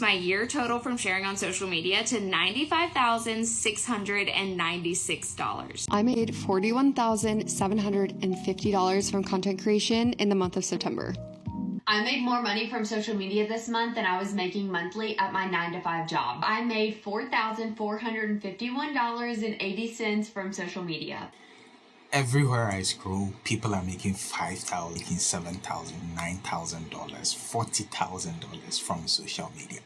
My year total from sharing on social media to $95,696. I made $41,750 from content creation in the month of September. I made more money from social media this month than I was making monthly at my 9-to-5 job. I made $4,451.80 from social media. Everywhere I scroll, people are making $5,000, making $7,000, $9,000, $40,000 from social media.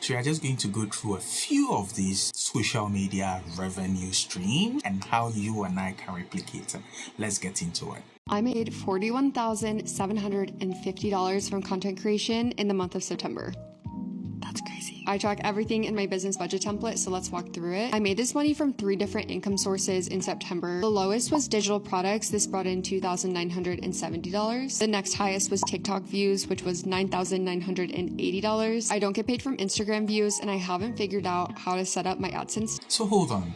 So we are just going to go through a few of these social media revenue streams and how you and I can replicate them. Let's get into it. I made $41,750 from content creation in the month of September. That's crazy. I track everything in my business budget template, so let's walk through it. I made this money from 3 different income sources in September. The lowest was digital products. This brought in $2,970. The next highest was TikTok views, which was $9,980. I don't get paid from Instagram views, and I haven't figured out how to set up my AdSense. So hold on.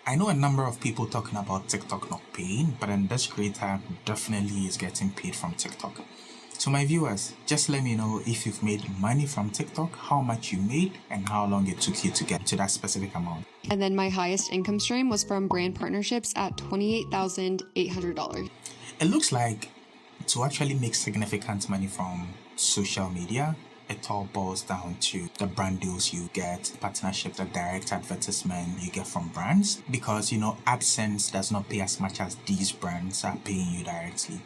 I know a number of people talking about TikTok not paying, but then this creator definitely is getting paid from TikTok. So my viewers, just let me know if you've made money from TikTok, how much you made, and how long it took you to get to that specific amount. And then my highest income stream was from brand partnerships at $28,800. It looks like to actually make significant money from social media, it all boils down to the brand deals you get, partnership, the direct advertisement you get from brands. Because, AdSense does not pay as much as these brands are paying you directly.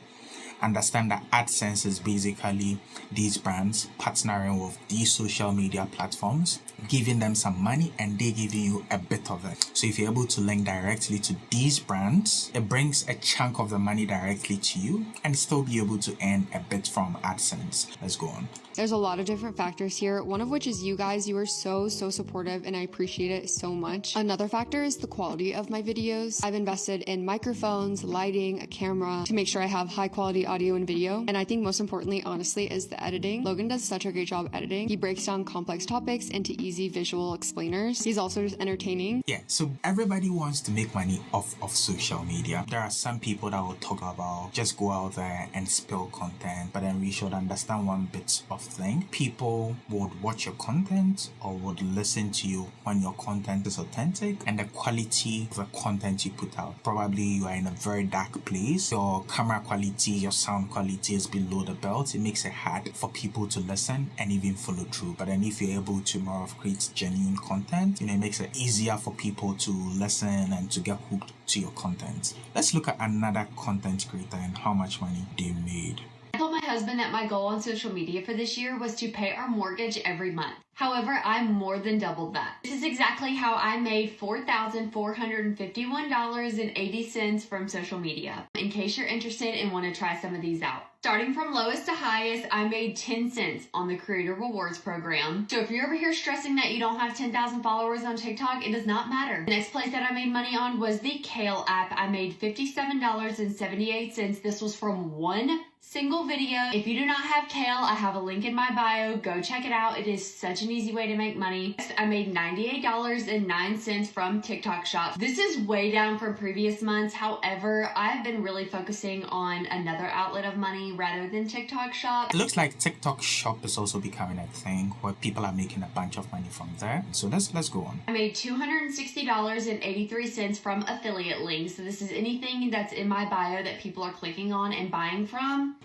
Understand that AdSense is basically these brands partnering with these social media platforms, giving them some money, and they giving you a bit of it. So if you're able to link directly to these brands, it brings a chunk of the money directly to you and still be able to earn a bit from AdSense. Let's go on. There's a lot of different factors here, one of which is you guys. You are so supportive, and I appreciate it so much. Another factor is the quality of my videos. I've invested in microphones, lighting, a camera to make sure I have high quality audio and video. And I think most importantly, honestly, is the editing. Logan does such a great job editing. He breaks down complex topics into easy visual explainers. He's also just entertaining. Yeah, so everybody wants to make money off of social media. There are some people that will talk about just go out there and spill content, but then we should understand one bit of thing. People would watch your content or would listen to you when your content is authentic and the quality of the content you put out. Probably you are in a very dark place. Your camera quality, your sound quality is below the belt. It makes it hard for people to listen and even follow through. But then if you're able to more of create genuine content, it makes it easier for people to listen and to get hooked to your content. Let's look at another content creator and how much money they made. I told my husband that my goal on social media for this year was to pay our mortgage every month. However, I more than doubled that. This is exactly how I made $4,451.80 from social media. In case you're interested and want to try some of these out. Starting from lowest to highest, I made 10 cents on the Creator Rewards program. So if you're over here stressing that you don't have 10,000 followers on TikTok, it does not matter. The next place that I made money on was the Kale app. I made $57.78. This was from one single video. If you do not have Kale, I have a link in my bio. Go check it out. It is such an easy way to make money. I made $98.09 from TikTok Shop. This is way down from previous months. However, I've been really focusing on another outlet of money rather than TikTok Shop. It looks like TikTok Shop is also becoming a thing where people are making a bunch of money from there. So let's go on. I made $260.83 from affiliate links. So this is anything that's in my bio that people are clicking on and buying from.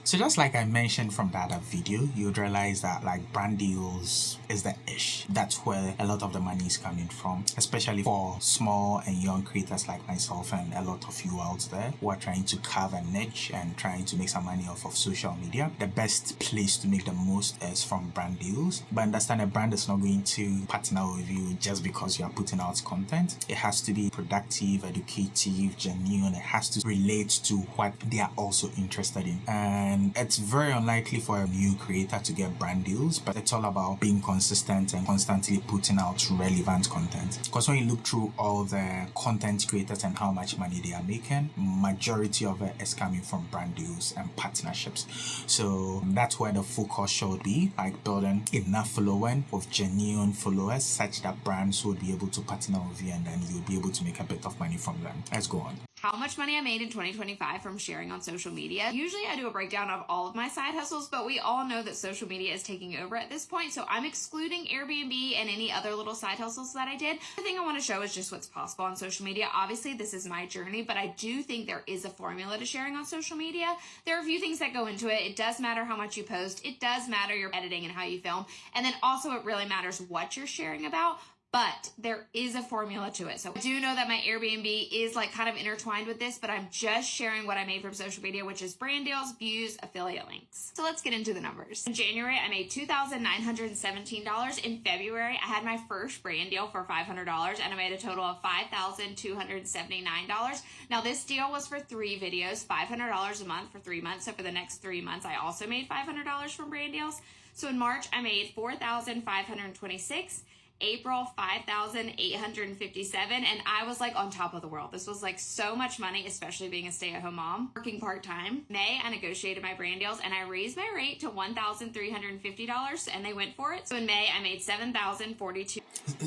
So just like I mentioned from the other video, you'd realize that like brand deals is the ish. That's where a lot of the money is coming from, especially for small and young creators like myself and a lot of you out there who are trying to carve a niche and trying to make some money off of social media. The best place to make the most is from brand deals. But understand a brand is not going to partner with you just because you are putting out content. It has to be productive, educative, genuine. It has to relate to what they are also interested in. And it's very unlikely for a new creator to get brand deals, but it's all about being consistent and constantly putting out relevant content. Because when you look through all the content creators and how much money they are making, majority of it is coming from brand deals and partnerships. So that's where the focus should be, like building enough following with genuine followers such that brands would be able to partner with you and then you'll be able to make a bit of money from them. Let's go on. How much money I made in 2025 from sharing on social media. Usually I do a breakdown breakdown of all of my side hustles, but we all know that social media is taking over at this point. So I'm excluding Airbnb and any other little side hustles that I did. The thing I want to show is just what's possible on social media. Obviously, this is my journey, but I do think there is a formula to sharing on social media. There are a few things that go into it. It does matter how much you post. It does matter your editing and how you film. And then also it really matters what you're sharing about. But there is a formula to it. So I do know that my Airbnb is like kind of intertwined with this, but I'm just sharing what I made from social media, which is brand deals, views, affiliate links. So let's get into the numbers. In January, I made $2,917. In February, I had my first brand deal for $500 and I made a total of $5,279. Now this deal was for 3 videos, $500 a month for 3 months. So for the next 3 months, I also made $500 from brand deals. So in March, I made $4,526. April, $5,857, and I was like on top of the world. This was like so much money, especially being a stay-at-home mom, working part-time. May, I negotiated my brand deals and I raised my rate to $1,350 and they went for it. So in May, I made $7,042.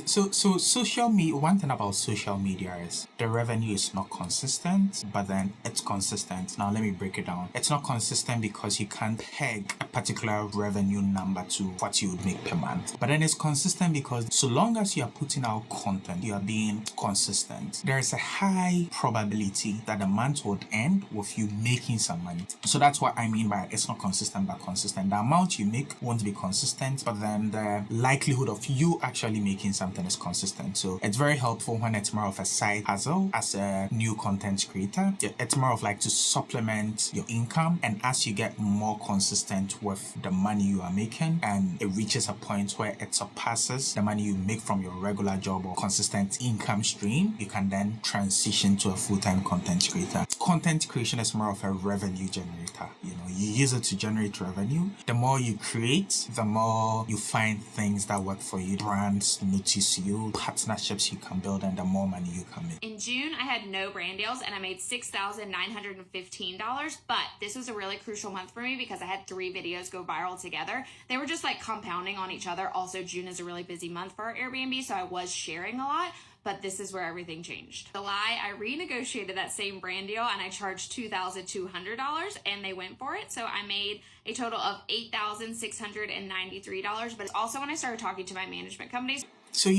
So social media, one thing about social media is the revenue is not consistent, but then it's consistent. Now let me break it down. It's not consistent because you can't peg a particular revenue number to what you would make per month. But then it's consistent because so long as you are putting out content, you are being consistent. There is a high probability that the month would end with you making some money. So that's what I mean by it's not consistent but consistent. The amount you make won't be consistent, but then the likelihood of you actually making something is consistent. So it's very helpful when it's more of a side hustle as a new content creator. It's more of like to supplement your income, and as you get more consistent with the money you are making and it reaches a point where it surpasses the money you make from your regular job or consistent income stream, you can then transition to a full-time content creator. Content creation is more of a revenue generator. You use it to generate revenue. The more you create, the more you find things that work for you. Brands notice you, partnerships you can build, and the more money you can make. In June, I had no brand deals and I made $6,915, but this was a really crucial month for me because I had 3 videos go viral together. They were just like compounding on each other. Also, June is a really busy month for our Airbnb, so I was sharing a lot, but this is where everything changed. July, I renegotiated that same brand deal and I charged $2,200 and they went for it. So I made a total of $8,693, but it's also when I started talking to my management companies. So,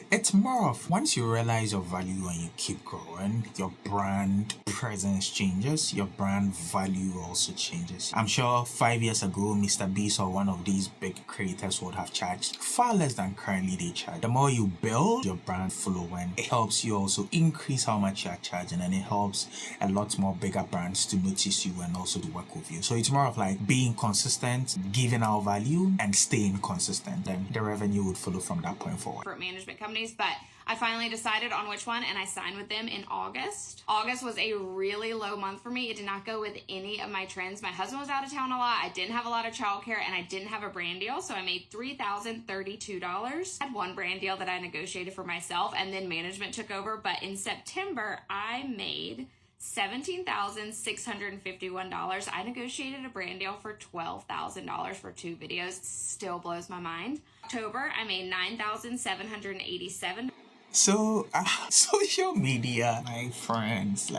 it's more of once you realize your value and you keep growing, your brand presence changes, your brand value also changes. I'm sure 5 years ago, Mr. Beast or one of these big creators would have charged far less than currently they charge. The more you build your brand following, it helps you also increase how much you are charging, and it helps a lot more bigger brands to notice you and also to work with you. So it's more of like being consistent, giving out value, and staying consistent. Then the revenue would follow from that point forward. For management companies, but I finally decided on which one and I signed with them in August. August was a really low month for me. It did not go with any of my trends. My husband was out of town a lot. I didn't have a lot of childcare and I didn't have a brand deal. So I made $3,032. I had one brand deal that I negotiated for myself and then management took over. But in September, I made $17,651. I negotiated a brand deal for $12,000 for 2 videos. Still blows my mind. October, I made $9,787. So, social media, my friends,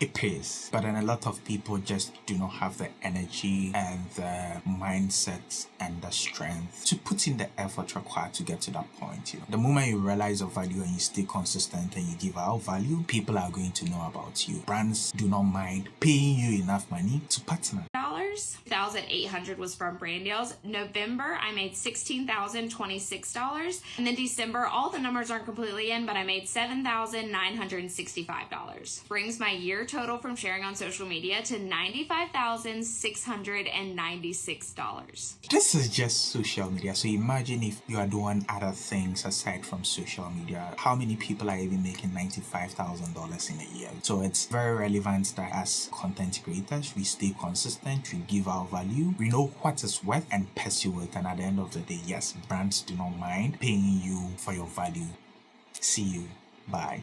it pays. But then a lot of people just do not have the energy and the mindset and the strength to put in the effort required to get to that point. The moment you realize your value and you stay consistent and you give out value, people are going to know about you. Brands do not mind paying you enough money to partner. $1,800 was from brand deals. November, I made $16,026. And then December, all the numbers aren't completely in, but I made $7,965. Brings my year total from sharing on social media to $95,696. This is just social media. So imagine if you are doing other things aside from social media. How many people are even making $95,000 in a year? So it's very relevant that as content creators, we stay consistent, we give our value, we know what is worth and pursue it. And at the end of the day, yes, brands do not mind paying you for your value. See you. Bye.